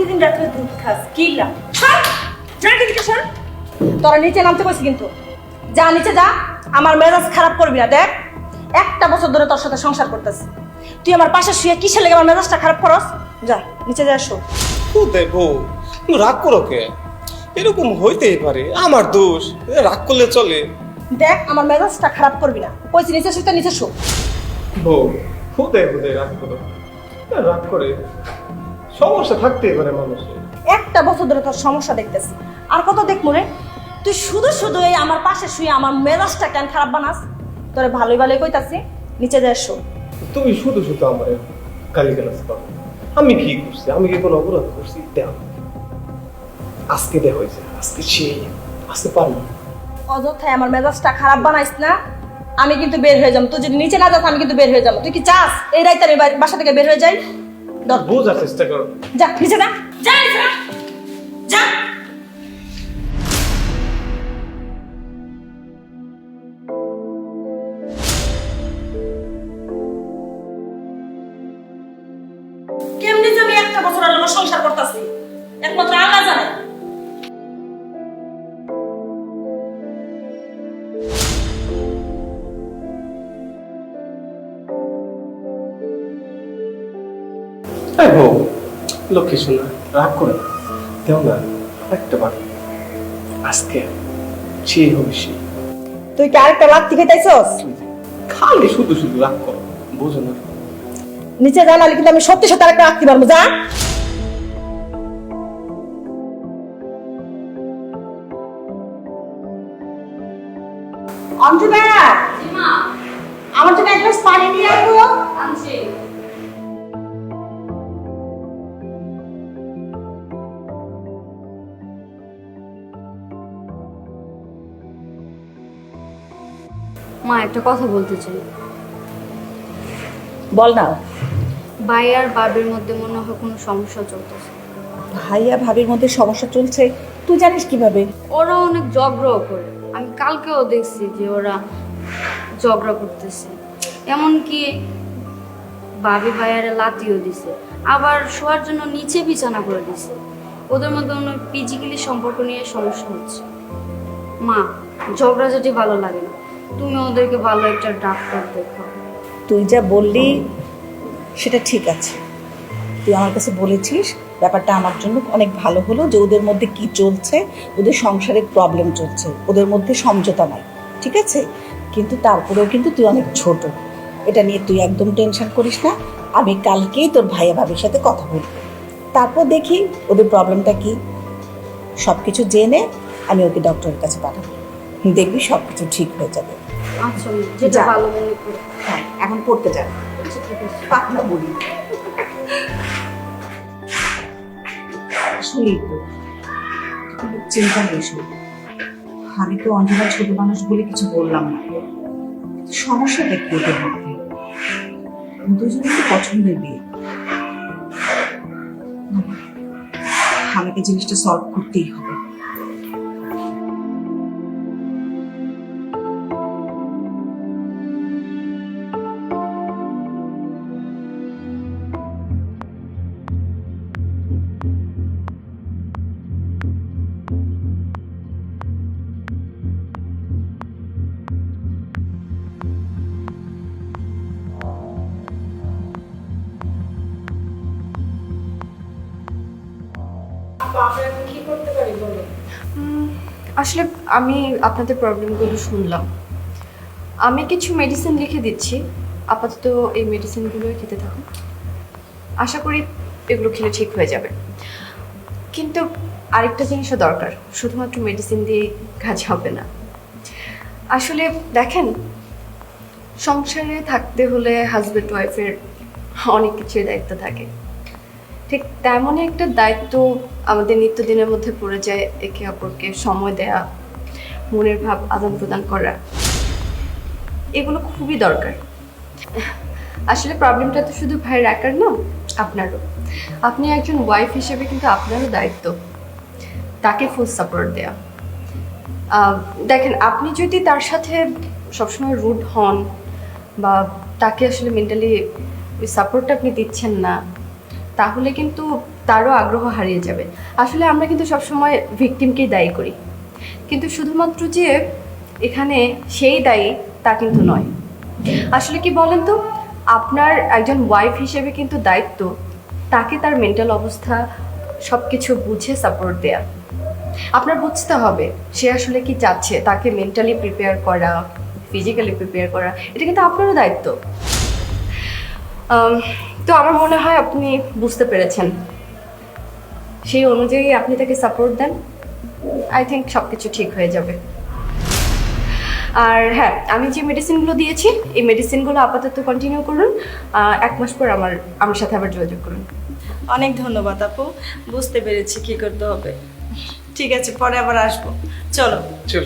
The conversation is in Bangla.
প্রতিদিন রাত্রে দুধ খাস কি লাভ? তোরা নিচে নামতে কইছি কিন্তু যা নিচে যা, আমার মেজাজ খারাপ করবি না। দেখ একটা বছর ধরে তোর সাথে সংসার করতেছি, তুই আমার পাশে শুয়ে কিসের লেগে আমার মেজাজটা খারাপ করস? যা নিচে যা এসো। দেখো তুমি রাগ করো কে? এরকম হইতেই পারে, আমার দোষ, রাগ করলে চলে? দেখ আমার মেজাজটা খারাপ করবি না, কইছি নিচে শুতে নিচে শো। বউ হুদে হুদে রাগ করো, রাগ করে সমস্যা থাকতেই পারে মানুষের। একটা বছর ধরে তোর সমস্যা দেখতেছি, আর কত দেখবো রে? তুই শুধু শুধু এই আমার পাশে শুয়ে আমার মেজাজটা কেন খারাপ বানাস? তোরে ভালোই ভালোই কইতাছি নিচে যা এসো। তুমি শুধু শুধু আমার গালি গালাজ করো। আমি কি করছি? আমি কি কোনো অপরাধ করছি? দেখ আজকে দেখ হয়েছে, আজকে সেই আসতে পারবো। অযথায় আমার মেজাজটা খারাপ বানাইস না, আমি কিন্তু বের হয়ে যাবো। তুই যদি নিচে না যাস আমি কিন্তু বের হয়ে যাবো। তুই কি চাস এই রাইতে আমি বাসা থেকে বের হয়ে যাই? বোঝার চেষ্টা করো। যা নিচে যা, যা নিচে যা, যা। কেমনি যে আমি একটা বছর আলো সংসার করতেছি একমাত্র আল্লাহ জানে। হ্যাঁ বউ, লক্ষ্মী শোনা রাগ করে না, দেও না একটা বার, আজকে সেই হবে সেই। তুই কি আরেকটা লাথি খেতাইছস? খালি শুধু শুধু রাগ করো, বোঝো না? নিচে যা, নাহলে কিন্তু আমি সত্যি সত্যি আরেকটা রাখতে পারবো। যা। অঞ্জনা, আমার জন্য এক গ্লাস পানি নিয়ে আসো। আনছি। মা একটা কথা বলতে চাই। বল না। ভাই আর বাবির মধ্যে মনে হয় কোনো সমস্যা চলতেছে। ভাইয়া ভাবির মধ্যে সমস্যা চলছে, তুই জানিস কিভাবে? ওরা অনেক ঝগড়াও করে, আমি কালকেও দেখছি যে ওরা ঝগড়া করতেছে। এমনকি ভাবি ভাইয়ারে লাতিও দিছে, আবার শোয়ার জন্য নিচে বিছানা করে দিছে। ওদের মধ্যে অনেক ফিজিক্যালি সম্পর্ক নিয়ে সমস্যা হচ্ছে। মা, ঝগড়াঝাটি ভালো লাগে না, তুমি ওদেরকে ভালো একটা ডাক্তার দেখাও। তুই যা বললি সেটা ঠিক আছে, তুই আমার কাছে বলেছিস, ব্যাপারটা আমার জন্য অনেক ভালো হলো যে ওদের মধ্যে কি চলছে, ওদের সংসারের প্রবলেম চলছে, ওদের মধ্যে সমঝোতা নাই, ঠিক আছে। কিন্তু তারপরেও কিন্তু তুই অনেক ছোট, এটা নিয়ে তুই একদম টেনশন করিস না। আমি কালকেই তোর ভাইয়া ভাবির সাথে কথা বলবো, তারপর দেখি ওদের প্রবলেমটা কি। সব কিছু জেনে আমি ওকে ডক্টরের কাছে পাঠাবো, দেখবি সব কিছু ঠিক হয়ে যাবে। আচ্ছা, যেটা যা। ভালো মনে করো। হ্যাঁ, এখন পড়তে যাবে। আচ্ছা, ঠিক আছে। পাতলা বলি আসলেই তো কোনো চিন্তা নেই শুধু। আমি তো অঞ্জনা ছোট মানুষ বলে কিছু বললাম না, সমস্যাটা কি ওদের মধ্যে? দুজনে তো পছন্দের বিয়ে, আমাকে জিনিসটা সলভ করতেই হবে। আসলে আমি আপনাদের প্রবলেমগুলো শুনলাম, আমি কিছু মেডিসিন লিখে দিচ্ছি, আপাতত এই মেডিসিনগুলোই খেতে থাকুন। আশা করি এগুলো খেলে ঠিক হয়ে যাবে। কিন্তু আরেকটা জিনিসও দরকার, শুধুমাত্র মেডিসিন দিয়ে কাজ হবে না। আসলে দেখেন, সংসারে থাকতে হলে হাজব্যান্ড ওয়াইফের অনেক কিছুর দায়িত্ব থাকে, ঠিক তেমনই একটা দায়িত্ব আমাদের নিত্যদিনের মধ্যে পড়ে যায় একে অপরকে সময় দেয়া, মনের ভাব আদান প্রদান করা, এগুলো খুবই দরকার। আসলে প্রবলেমটা তো শুধু ভাইয়ের একার না, আপনারও। আপনি একজন ওয়াইফ হিসেবে কিন্তু আপনারও দায়িত্ব তাকে ফুল সাপোর্ট দেয়া। দেখেন, আপনি যদি তার সাথে সবসময় রুড হন বা তাকে আসলে মেন্টালি ওই সাপোর্টটা আপনি দিচ্ছেন না, তাহলে কিন্তু তারও আগ্রহ হারিয়ে যাবে। আসলে আমরা কিন্তু সবসময় ভিকটিমকেই দায়ী করি, কিন্তু শুধুমাত্র যে এখানে সেই দায়ী তা কিন্তু নয়। আসলে কি বলেন তো, আপনার একজন ওয়াইফ হিসেবে কিন্তু দায়িত্ব তাকে তার মেন্টাল অবস্থা সব কিছু বুঝে সাপোর্ট দেয়া। আপনার বুঝতে হবে সে আসলে কি চাচ্ছে, তাকে মেন্টালি প্রিপেয়ার করা, ফিজিক্যালি প্রিপেয়ার করা, এটা কিন্তু আপনারও দায়িত্ব। তো আমার মনে হয় আপনি বুঝতে পেরেছেন, সেই অনুযায়ী আপনি তাকে সাপোর্ট দেন, আই থিঙ্ক সব কিছু ঠিক হয়ে যাবে। আর হ্যাঁ, আমি যে মেডিসিনগুলো দিয়েছি এই মেডিসিনগুলো আপাতত কন্টিনিউ করুন, 1 মাস পর আমার সাথে আবার যোগাযোগ করুন। অনেক ধন্যবাদ আপু, বুঝতে পেরেছি কি করতে হবে। ঠিক আছে, পরে আবার আসবো, চলো। চল